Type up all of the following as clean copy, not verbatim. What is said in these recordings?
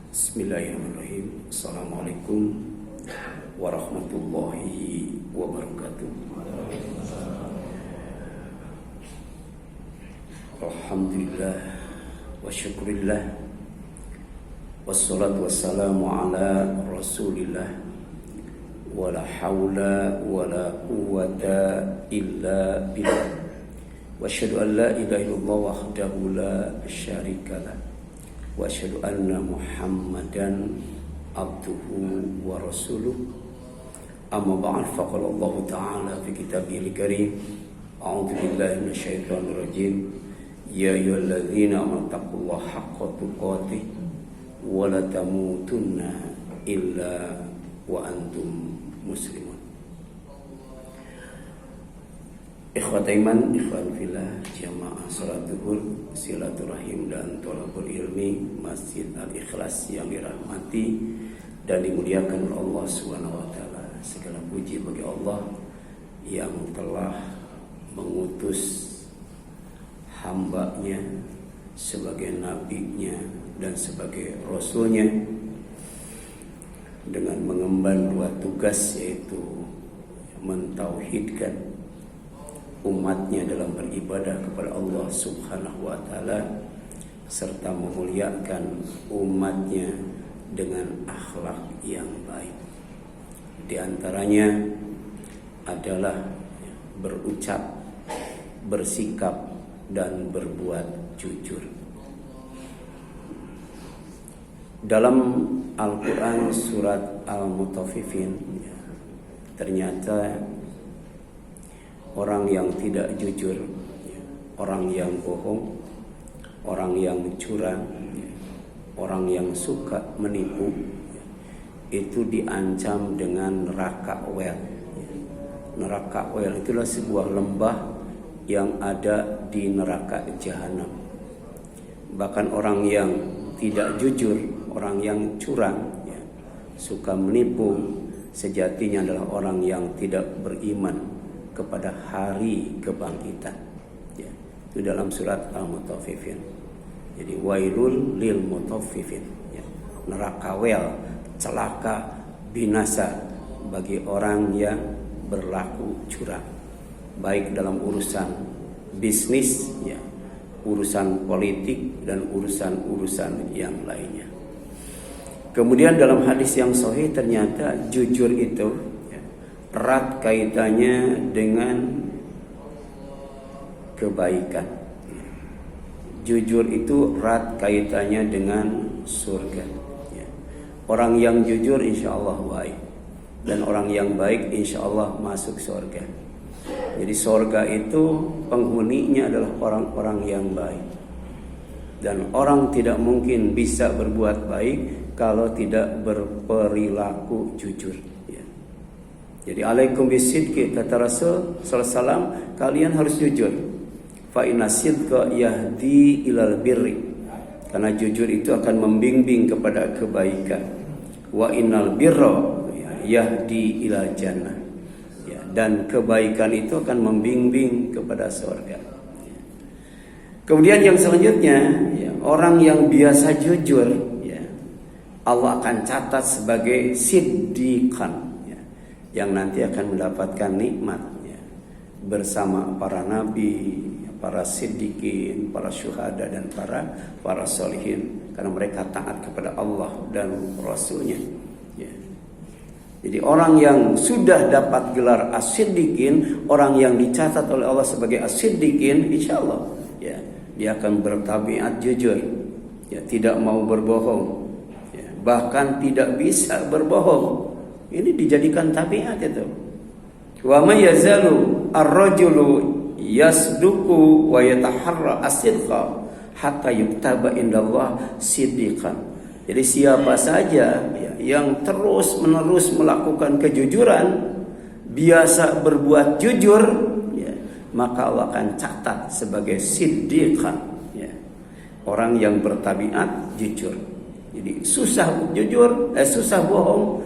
Bismillahirrahmanirrahim. Assalamualaikum warahmatullahi wabarakatuh. Alhamdulillah wa syukurillah, wassalatu wassalamu ala rasulillah, wala hawla wala quwwata illa billah, wa asyhadu an la ilaha illallah wahdahu la syarikalah, wa asyhadu anna Muhammadan abduhu wa rasuluh. Amma ba'd, faqala Allah ta'ala fi kitabihil karim, a'udzu billahi minasyaitonir rajim, ya ayyuhalladzina amanu taqullaha haqqa tuqatih wa la tamutunna illa wa antum muslimun. Ikhwat iman, ikhwan fillah, jamaah salat zuhur, silaturahim dan thalabul ilmi Masjid Al-Ikhlas yang dirahmati dan dimuliakan oleh Allah Subhanahu wa taala. Segala puji bagi Allah yang telah mengutus hamba-Nya sebagai nabi-Nya dan sebagai rasul-Nya dengan mengemban dua tugas, yaitu mentauhidkan umatnya dalam beribadah kepada Allah Subhanahu wa taala serta memuliakan umatnya dengan akhlak yang baik. Di antaranya adalah berucap, bersikap dan berbuat jujur. Dalam Al-Quran surat Al-Mutaffifin, ternyata orang yang tidak jujur, orang yang bohong, orang yang curang, orang yang suka menipu, itu diancam dengan neraka wel. Neraka wel itulah sebuah lembah yang ada di neraka jahanam. Bahkan orang yang tidak jujur, orang yang curang, suka menipu, sejatinya adalah orang yang tidak beriman kepada hari kebangkitan. Itu dalam surat Al-Mutaffifin. Jadi wailul lil mutaffifin, neraka wel, celaka, binasa bagi orang yang berlaku curang, baik dalam urusan bisnis, urusan politik dan urusan-urusan yang lainnya. Kemudian dalam hadis yang sahih, ternyata jujur itu erat kaitannya dengan kebaikan. Jujur itu erat kaitannya dengan surga. Orang yang jujur insya Allah baik, dan orang yang baik insya Allah masuk surga. Jadi surga itu penghuninya adalah orang-orang yang baik, dan orang tidak mungkin bisa berbuat baik kalau tidak berperilaku jujur. Jadi alaikum bisidqi, kata Rasul sallallahu alaihi wasallam, kalian harus jujur. Fa inna sidqa yahdi ilal birri, karena jujur itu akan membimbing kepada kebaikan. Wa innal birra yahdi ilal jannah, dan kebaikan itu akan membimbing kepada surga. Kemudian yang selanjutnya, orang yang biasa jujur, Allah akan catat sebagai siddiqan, yang nanti akan mendapatkan nikmat bersama para nabi, para siddiqin, para syuhada dan para solihin, karena mereka taat kepada Allah dan Rasulnya. Jadi orang yang sudah dapat gelar as-siddiqin, orang yang dicatat oleh Allah sebagai as-siddiqin, insya Allah dia akan bertabiat jujur, tidak mau berbohong, bahkan tidak bisa berbohong. Ini dijadikan tabiat itu. Wa may yazalu ar-rajulu yasduqu wa yataharra as-sidqa hatta yuktaba indallah siddiqan. Jadi siapa saja yang terus-menerus melakukan kejujuran, biasa berbuat jujur, maka Allah akan catat sebagai siddiqan, orang yang bertabiat jujur. Jadi susah jujur, susah bohong,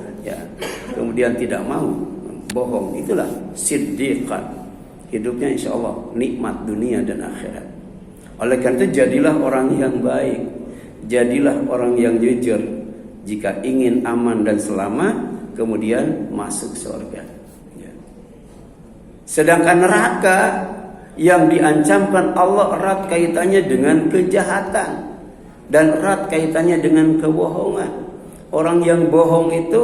kemudian tidak mau bohong, itulah siddiqan. Hidupnya insya Allah nikmat dunia dan akhirat. Oleh karena itu jadilah orang yang baik, jadilah orang yang jujur, jika ingin aman dan selamat, kemudian masuk surga. Ya. Sedangkan neraka yang diancamkan Allah erat kaitannya dengan kejahatan dan erat kaitannya dengan kebohongan. Orang yang bohong itu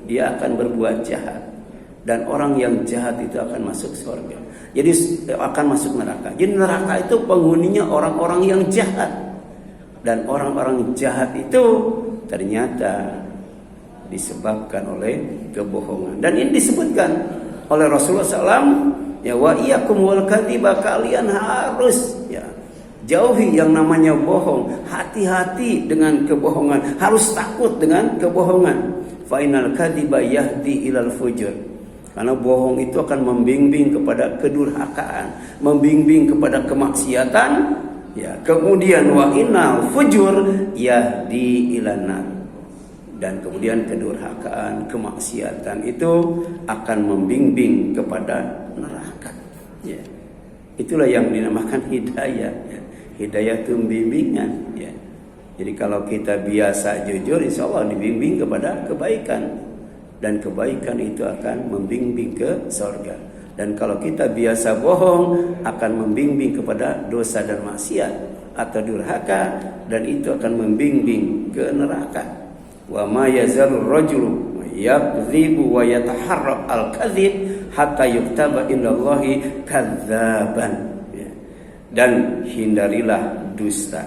dia akan berbuat jahat, dan orang yang jahat itu akan masuk surga. Jadi akan masuk neraka. Jadi neraka itu penghuninya orang-orang yang jahat, dan orang-orang jahat itu ternyata disebabkan oleh kebohongan. Dan ini disebutkan oleh Rasulullah SAW, ya, wa iyyakum wal kadhiba, kalian harus ya jauhi yang namanya bohong. Hati-hati dengan kebohongan, harus takut dengan kebohongan. Fa innal kadhiba yahdi ilal fujur. Karena bohong itu akan membimbing kepada kedurhakaan, membimbing kepada kemaksiatan. Ya, kemudian wa innal fujur yahdi ilan nar. Dan kemudian kedurhakaan, kemaksiatan itu akan membimbing kepada neraka. Ya. Itulah yang dinamakan hidayah. Ya. Hidayah itu bimbingan. Ya. Jadi kalau kita biasa jujur, insya Allah dibimbing kepada kebaikan, dan kebaikan itu akan membimbing ke surga. Dan kalau kita biasa bohong, akan membimbing kepada dosa dan maksiat atau durhaka, dan itu akan membimbing ke neraka. Wa ma yazalur rajulu yakdzibu wa yataharra al-kadzib hatta yuktaba indallahi kadzaban. Dan hindarilah dusta,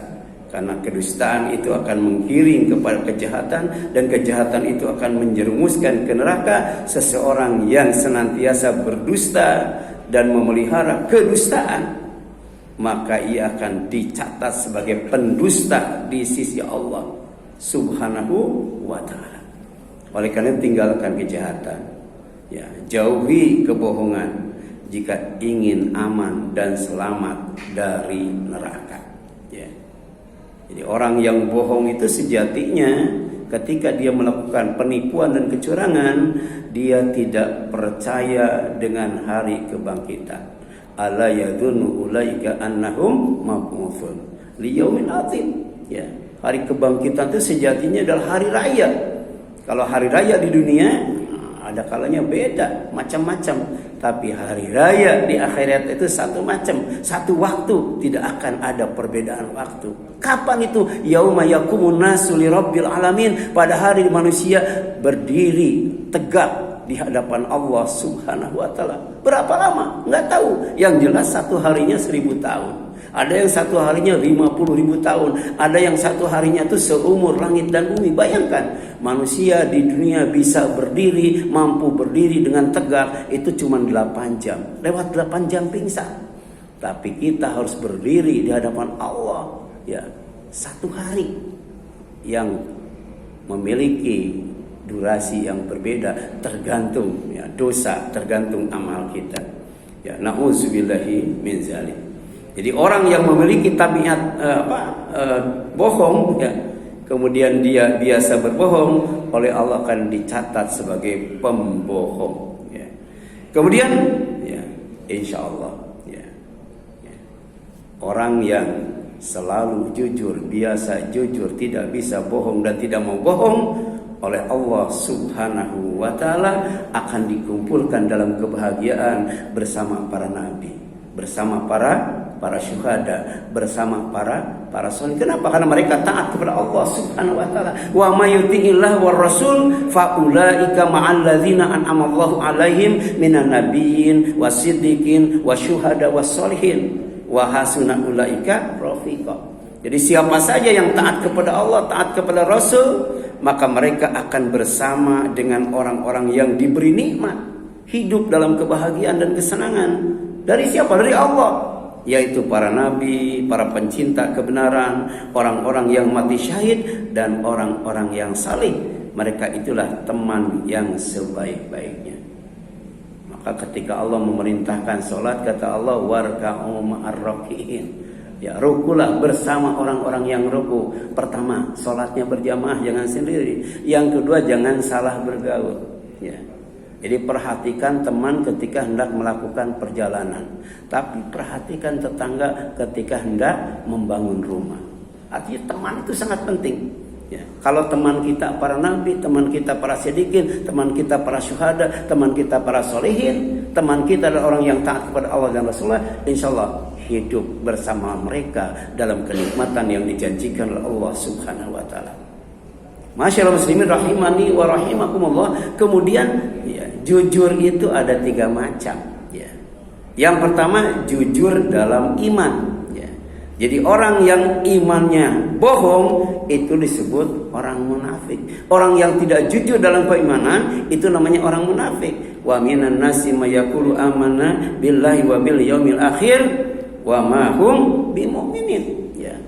karena kedustaan itu akan menggiring kepada kejahatan, dan kejahatan itu akan menjerumuskan ke neraka. Seseorang yang senantiasa berdusta dan memelihara kedustaan, maka ia akan dicatat sebagai pendusta di sisi Allah Subhanahu wa ta'ala. Oleh karena tinggalkan kejahatan, ya, jauhi kebohongan jika ingin aman dan selamat dari neraka. Ya. Jadi orang yang bohong itu sejatinya ketika dia melakukan penipuan dan kecurangan, dia tidak percaya dengan hari kebangkitan. Ala yadhunnu ulaika annahum mab'utsun liyaumin 'adzim. Ya. Hari kebangkitan itu sejatinya adalah hari raya. Kalau hari raya di dunia ada kalanya beda, macam-macam. Tapi hari raya di akhirat itu satu macam, satu waktu, tidak akan ada perbedaan waktu. Kapan itu? Yauma yaqumun nasu lirabbil alamin, pada hari manusia berdiri tegak di hadapan Allah Subhanahu wa ta'ala. Berapa lama? Enggak tahu. Yang jelas satu harinya 1000 tahun. Ada yang satu harinya 50.000 tahun. Ada yang satu harinya itu seumur langit dan bumi. Bayangkan, manusia di dunia bisa berdiri, mampu berdiri dengan tegak, itu cuma 8 jam. Lewat 8 jam pingsan. Tapi kita harus berdiri di hadapan Allah, ya, satu hari, yang memiliki durasi yang berbeda, tergantung ya dosa, tergantung amal kita. Ya, na'udzubillahi min zalik. Jadi orang yang memiliki tabiat bohong, ya, kemudian dia biasa berbohong, oleh Allah akan dicatat sebagai pembohong. Ya. Kemudian, ya, insya Allah, ya, orang yang selalu jujur, biasa jujur, tidak bisa bohong dan tidak mau bohong, oleh Allah Subhanahu wa ta'ala akan dikumpulkan dalam kebahagiaan bersama para nabi, bersama para syuhada, bersama para salih. Kenapa? Karena mereka taat kepada Allah Subhanahu wa ta'ala. Wa may yuti'illah war rasul fa ulaika ma'al ladzina an'ama Allahu 'alaihim minan nabiyyin wasiddiqin wasyuhada wassalihin wa hasuna ulaika rafiqa. Jadi siapa saja yang taat kepada Allah, taat kepada Rasul, maka mereka akan bersama dengan orang-orang yang diberi nikmat, hidup dalam kebahagiaan dan kesenangan. Dari siapa? Dari Allah, yaitu para nabi, para pencinta kebenaran, orang-orang yang mati syahid, dan orang-orang yang saleh. Mereka itulah teman yang sebaik-baiknya. Maka ketika Allah memerintahkan sholat, kata Allah, warka'u ma'ar raki'in. Ya, rukulah bersama orang-orang yang ruku. Pertama, sholatnya berjamaah, jangan sendiri. Yang kedua, jangan salah bergaul. Ya. Jadi perhatikan teman ketika hendak melakukan perjalanan, tapi perhatikan tetangga ketika hendak membangun rumah. Artinya teman itu sangat penting. Ya, kalau teman kita para nabi, teman kita para siddiqin, teman kita para syuhada, teman kita para solehin, teman kita adalah orang yang taat kepada Allah dan Rasulullah, insya Allah hidup bersama mereka dalam kenikmatan yang dijanjikan oleh Allah Subhanahu wa taala. Masyaallah muslimin rahimani wa rahimakumullah. Kemudian ya, jujur itu ada 3 macam ya. Yang pertama jujur dalam iman. Jadi orang yang imannya bohong itu disebut orang munafik. Orang yang tidak jujur dalam keimanan itu namanya orang munafik. Wa minan nasi may yaqulu amanna billahi wa bil yaumil akhir wa ma hum bimumin. Ya.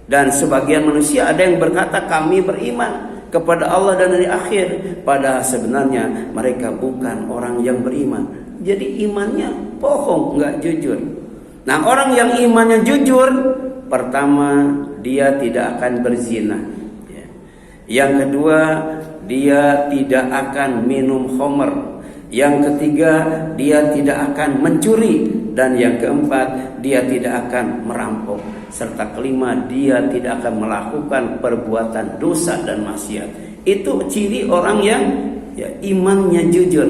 Dan sebagian manusia ada yang berkata kami beriman kepada Allah dan hari akhir, padahal sebenarnya mereka bukan orang yang beriman. Jadi imannya bohong, enggak jujur. Nah, orang yang imannya jujur, pertama dia tidak akan berzina. Ya. Yang kedua, dia tidak akan minum khamr. Yang ketiga, dia tidak akan mencuri. Dan yang keempat, dia tidak akan merampok. Serta kelima, dia tidak akan melakukan perbuatan dosa dan maksiat. Itu ciri orang yang ya, imannya jujur.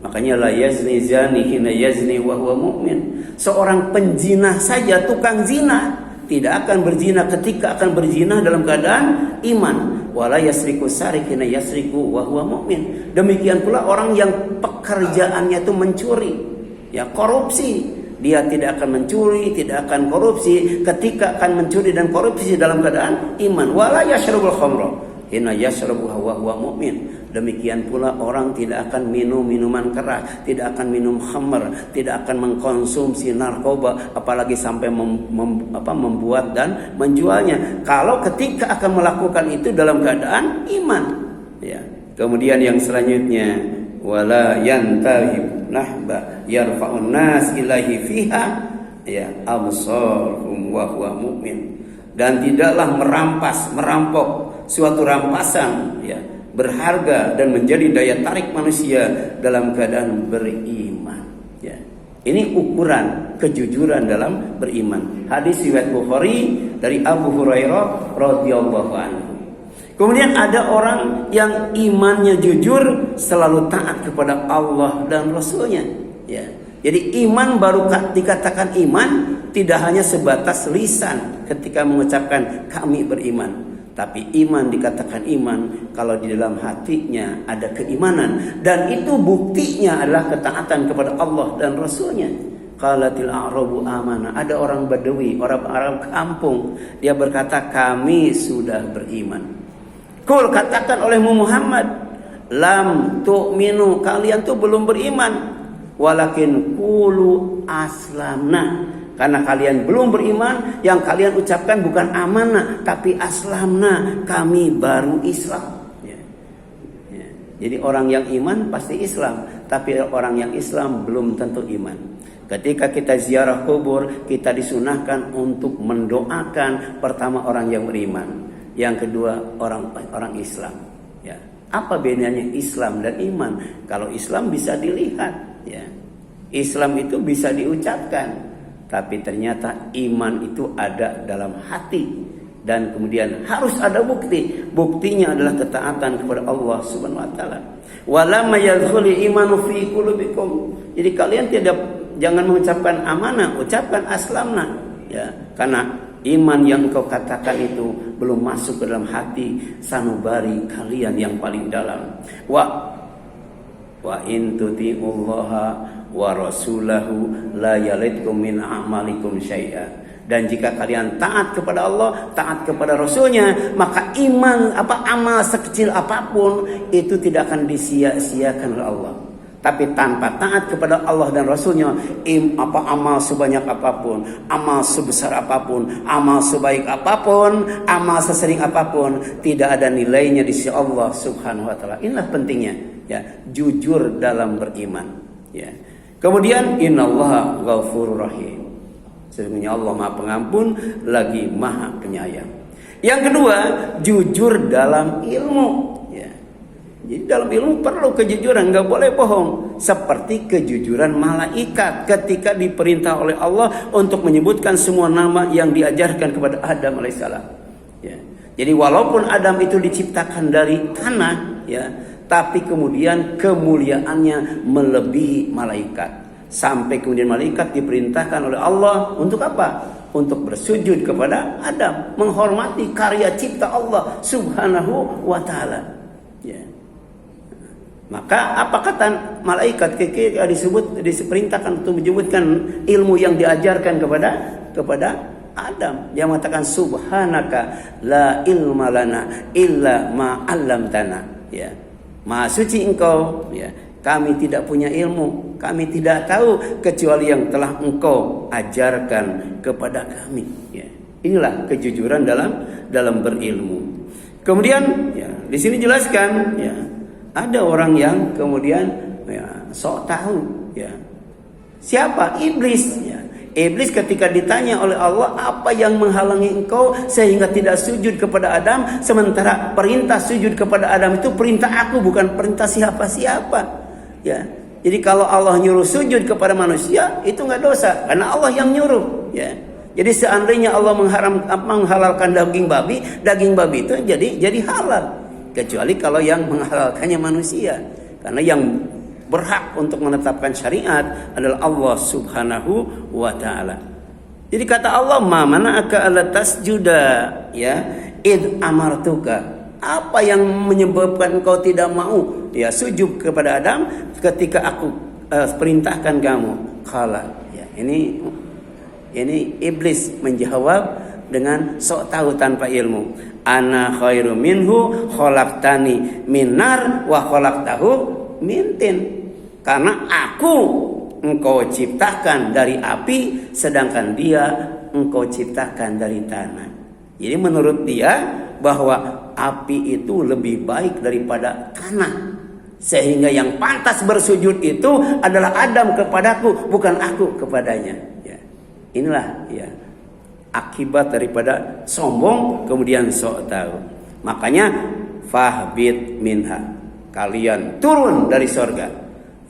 Makanya la yazni zani hina yazni wa huwa mu'min. Seorang penjinah saja, tukang zina, tidak akan berzina ketika akan berzina dalam keadaan iman. Wala yasriku sarik hina yasriku wa huwa mu'min. Demikian pula orang yang pekerjaannya itu mencuri, ya korupsi, dia tidak akan mencuri, tidak akan korupsi ketika akan mencuri dan korupsi dalam keadaan iman. Wala yashrabul khamra hina yashrabu wa huwa mu'min. Demikian pula orang tidak akan minum minuman keras, tidak akan minum khamr, tidak akan mengkonsumsi narkoba, apalagi sampai membuat dan menjualnya. Kalau ketika akan melakukan itu dalam keadaan iman. Ya. Kemudian yang selanjutnya, wala yantahib nahba yarfa'un nas ilahi fiha ya absarhum wa huwa mu'min. Dan tidaklah merampok suatu rampasan ya berharga dan menjadi daya tarik manusia dalam keadaan beriman. Ya. Ini ukuran kejujuran dalam beriman. Hadis riwayat Bukhari dari Abu Hurairah radhiyallahu anhu. Kemudian ada orang yang imannya jujur, selalu taat kepada Allah dan Rasulnya. Ya. Jadi iman baru dikatakan iman tidak hanya sebatas lisan ketika mengucapkan kami beriman. Tapi iman dikatakan iman kalau di dalam hatinya ada keimanan. Dan itu buktinya adalah ketaatan kepada Allah dan Rasulnya. Qalatil a'rabu amana. Ada orang Badui, orang Arab kampung. Dia berkata kami sudah beriman. Qul katakan olehmu Muhammad. Lam tu'minu. Kalian tuh belum beriman. Walakin qulu aslamna. Karena kalian belum beriman, yang kalian ucapkan bukan amanah, tapi aslamna, kami baru Islam. Ya. Ya. Jadi orang yang iman pasti Islam, tapi orang yang Islam belum tentu iman. Ketika kita ziarah kubur, kita disunahkan untuk mendoakan pertama orang yang beriman, yang kedua orang Islam. Ya. Apa bedanya Islam dan iman? Kalau Islam bisa dilihat, ya. Islam itu bisa diucapkan. Tapi ternyata iman itu ada dalam hati. Dan kemudian harus ada bukti. Buktinya adalah ketaatan kepada Allah Subhanahu wa taala. Walamma yadkhulu imanu fi qulubikum. Jadi kalian jangan mengucapkan amanah, ucapkan aslamna. Ya, karena iman yang kau katakan itu belum masuk ke dalam hati sanubari kalian yang paling dalam. Wa in tuti'ullaha wa rasulahu la yalitkum min a'malikum syai'a. Dan jika kalian taat kepada Allah, taat kepada Rasulnya, maka iman amal sekecil apapun itu tidak akan disia-siakan oleh Allah. Tapi tanpa taat kepada Allah dan Rasulnya, amal sebanyak apapun, amal sebesar apapun, amal sebaik apapun, amal sesering apapun, tidak ada nilainya di sisi Allah Subhanahu wa taala. Inilah pentingnya, ya, jujur dalam beriman, ya. Kemudian innallaha ghafurur rahim. Sesungguhnya Allah Maha Pengampun lagi Maha Penyayang. Yang kedua, jujur dalam ilmu, ya. Jadi dalam ilmu perlu kejujuran, enggak boleh bohong. Seperti kejujuran malaikat ketika diperintah oleh Allah untuk menyebutkan semua nama yang diajarkan kepada Adam alaihissalam. Ya. Jadi walaupun Adam itu diciptakan dari tanah, ya, tapi kemudian kemuliaannya melebihi malaikat. Sampai kemudian malaikat diperintahkan oleh Allah untuk apa? Untuk bersujud kepada Adam, menghormati karya cipta Allah Subhanahu wa taala. Ya. Maka apa kata malaikat ketika diperintahkan untuk menyebutkan ilmu yang diajarkan kepada Adam? Dia mengatakan subhanaka la ilma lana illa ma 'allamtana. Ya. Maha suci Engkau, ya. Kami tidak punya ilmu, kami tidak tahu kecuali yang telah Engkau ajarkan kepada kami. Ya. Inilah kejujuran dalam berilmu. Kemudian, ya, di sini jelaskan, ya, ada orang yang kemudian, ya, sok tahu, ya. Siapa? Iblis, ya. Iblis ketika ditanya oleh Allah, apa yang menghalangi engkau sehingga tidak sujud kepada Adam, sementara perintah sujud kepada Adam itu perintah aku, bukan perintah siapa-siapa. Ya. Jadi kalau Allah nyuruh sujud kepada manusia, itu nggak dosa, karena Allah yang nyuruh. Ya. Jadi seandainya Allah menghalalkan daging babi itu jadi halal, kecuali kalau yang menghalalkannya manusia, karena yang berhak untuk menetapkan syariat adalah Allah Subhanahu wa taala. Jadi kata Allah, "Ma mana'aka alla tasjuda?" Ya, "id amartuka." Apa yang menyebabkan kau tidak mau, ya, sujud kepada Adam ketika aku perintahkan kamu? Qala. Ya, ini iblis menjawab dengan sok tahu tanpa ilmu. Ana khairu minhu khalaqtani min nar wa khalaqtahu min tin. Karena aku engkau ciptakan dari api, sedangkan dia engkau ciptakan dari tanah. Jadi menurut dia bahwa api itu lebih baik daripada tanah, sehingga yang pantas bersujud itu adalah Adam kepadaku, bukan aku kepadanya. Ya. Inilah, ya, akibat daripada sombong kemudian sok tahu. Makanya fahbit minha, kalian turun dari sorga.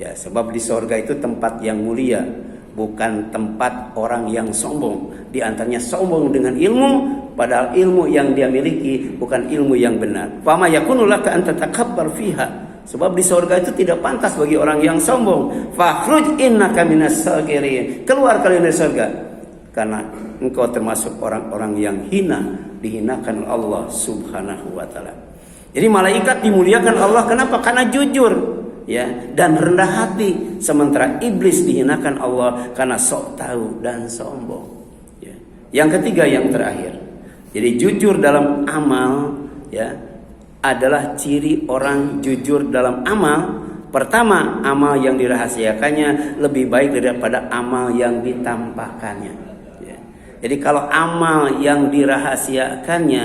Ya, sebab di sorga itu tempat yang mulia, bukan tempat orang yang sombong. Di antaranya sombong dengan ilmu, padahal ilmu yang dia miliki bukan ilmu yang benar. Fama yakunu laka an tatakabbar fiha. Sebab di sorga itu tidak pantas bagi orang yang sombong. Fakhruj innaka minas sagirin. Keluar kalian dari sorga, karena engkau termasuk orang-orang yang hina, dihinakan Allah Subhanahu wa taala. Jadi malaikat dimuliakan Allah kenapa? Karena jujur, ya, dan rendah hati. Sementara iblis dihinakan Allah karena sok tahu dan sombong. Ya. Yang ketiga, yang terakhir. Jadi jujur dalam amal, ya, adalah ciri orang jujur dalam amal. Pertama, amal yang dirahasiakannya lebih baik daripada amal yang ditampakkannya. Ya. Jadi kalau amal yang dirahasiakannya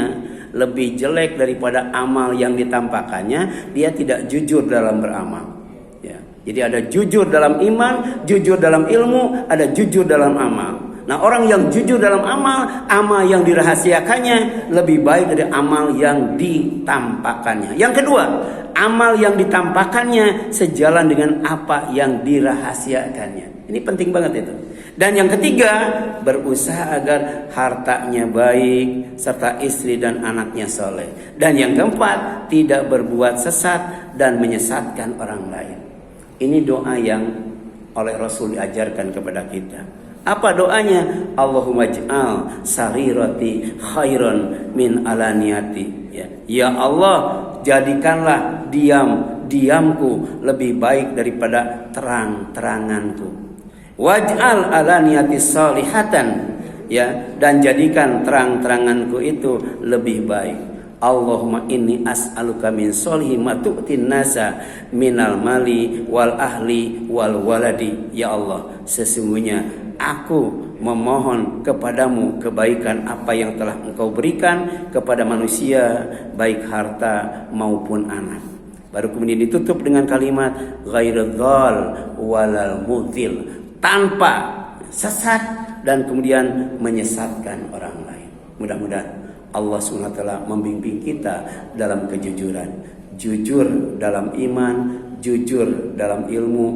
lebih jelek daripada amal yang ditampakkannya, dia tidak jujur dalam beramal. Ya. Jadi ada jujur dalam iman, jujur dalam ilmu, ada jujur dalam amal. Nah, orang yang jujur dalam amal yang dirahasiakannya lebih baik dari amal yang ditampakkannya. Yang kedua, amal yang ditampakkannya sejalan dengan apa yang dirahasiakannya. Ini penting banget itu. Dan yang ketiga, berusaha agar hartanya baik serta istri dan anaknya soleh. Dan yang keempat, tidak berbuat sesat dan menyesatkan orang lain. Ini doa yang oleh Rasul diajarkan kepada kita. Apa doanya? Allahumma ij'al sarirati khairan min alaniyati. Ya Allah, jadikanlah diamku lebih baik daripada terang-teranganku. Waj'al alaniyati salihatan, ya, dan jadikan terang-teranganku itu lebih baik. Allahumma inni as'aluka min solihi ma tu'tin nasa minal mali wal ahli wal waladi. Ya Allah, sesungguhnya aku memohon kepadamu kebaikan apa yang telah engkau berikan kepada manusia, baik harta maupun anak. Baru kemudian ditutup dengan kalimat ghairil dhal walal mudhil, tanpa sesat dan kemudian menyesatkan orang lain. Mudah-mudahan Allah SWT membimbing kita dalam kejujuran. Jujur dalam iman, jujur dalam ilmu,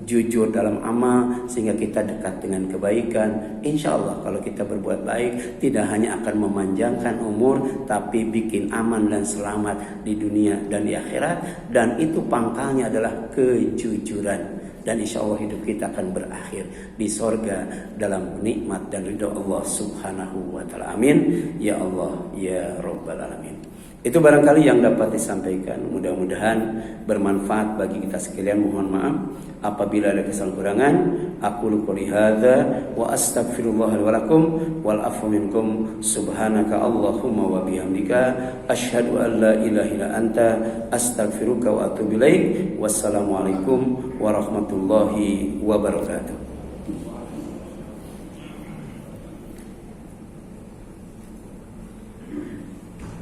jujur dalam amal sehingga kita dekat dengan kebaikan. Insya Allah kalau kita berbuat baik tidak hanya akan memanjangkan umur, tapi bikin aman dan selamat di dunia dan di akhirat. Dan itu pangkalnya adalah kejujuran. Dan insya Allah hidup kita akan berakhir di sorga dalam nikmat dan ridho Allah subhanahu wa ta'ala. Amin. Ya Allah, ya Rabbal Alamin. Itu barangkali yang dapat disampaikan. Mudah-mudahan bermanfaat bagi kita sekalian. Mohon maaf apabila ada kesalahan kurangan. Aku qouli hadza wa astaghfirullah wa lakum wal afu minkum. Subhanaka Allahumma wa bihamdika asyhadu an la ilaha illa anta astaghfiruka wa atubu ilaik. Wassalamualaikum warahmatullahi wabarakatuh.